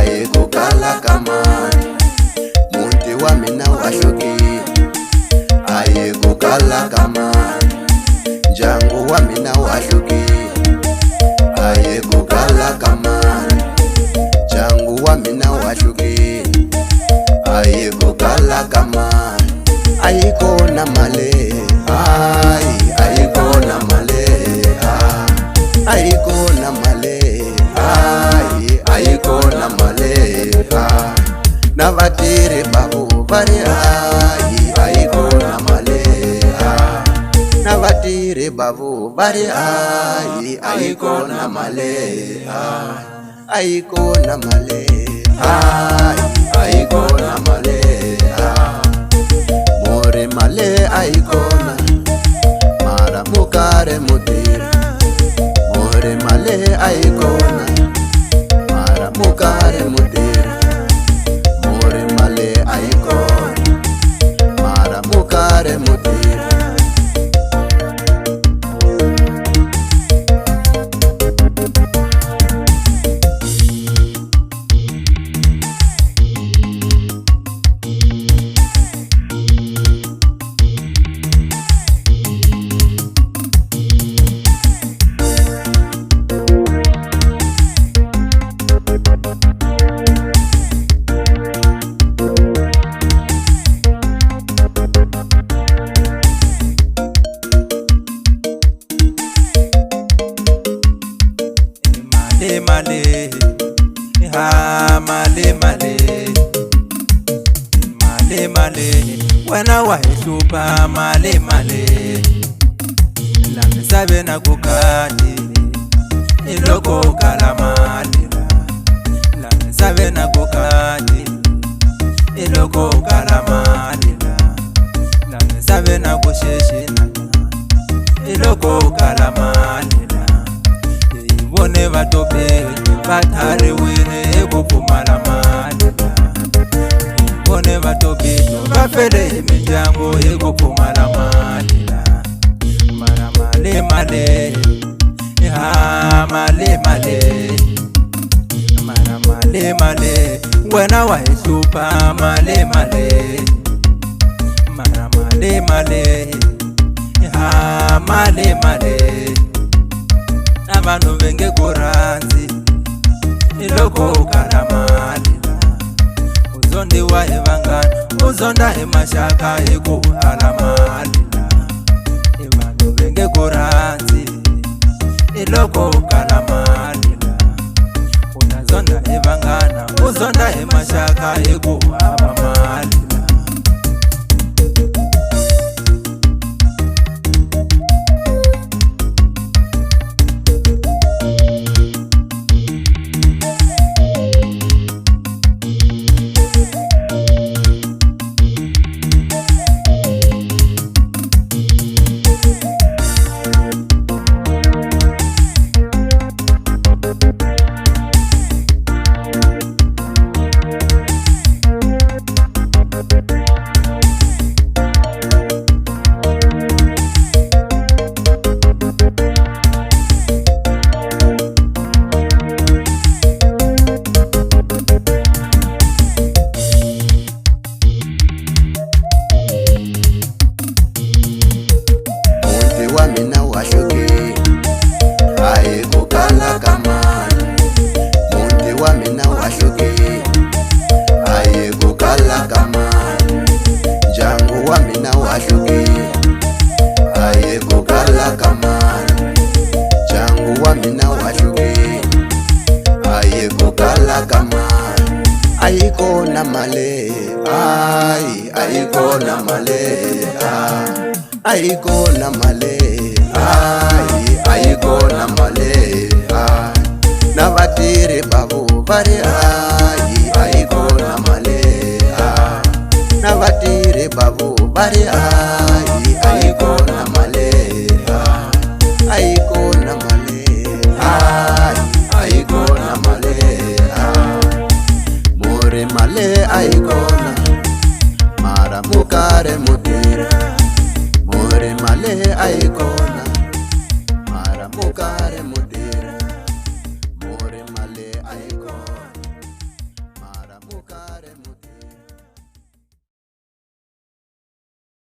ayekukala kamani muti wa mina washuki ayekukala kamani jangu wa mina washuki ayekukala kamani jangu wa mina washuki ayekukala kamani ayikona male ayikona male ayikona male ayikona male na vatiri babu vari ayikona male na vatiri babu vari ayikona male ayikona male ayikona male more male ayikona mara mukare mutiri more male ayikona mara mukare mutiri more male ayikona mara mukare mutiri male male male male wena wahlupa male la misabe na kukati iloko kalamali la misabe na kukati iloko kalamali la misabe na kusheshina iloko kalamali bone batope batare wine ekupumala mali bone batope bafele imiryango ekupumala mali mara male male male mara male male wena wahlupa male mara male male abantu benge kuranzi iloko kalamali uzondi wa evangana uzonda emashaka eku alamali abantu benge kuranzi iloko kalamali unazonda evangana uzonda emashaka eku alamali mina washuki ayekukala kamani muti wa mina washuki ayekukala kamani jangu wa mina washuki ayekukala kamani jangu wa mina washuki ayekukala kamani ayikona male ayikona male ayikona male ayikona male na vatiri babu vari ayikona male na vatiri babu vari ayikona male ayikona male ayikona male more male ayikona mara mukare mutiri more male ayikona mara mukare mutiri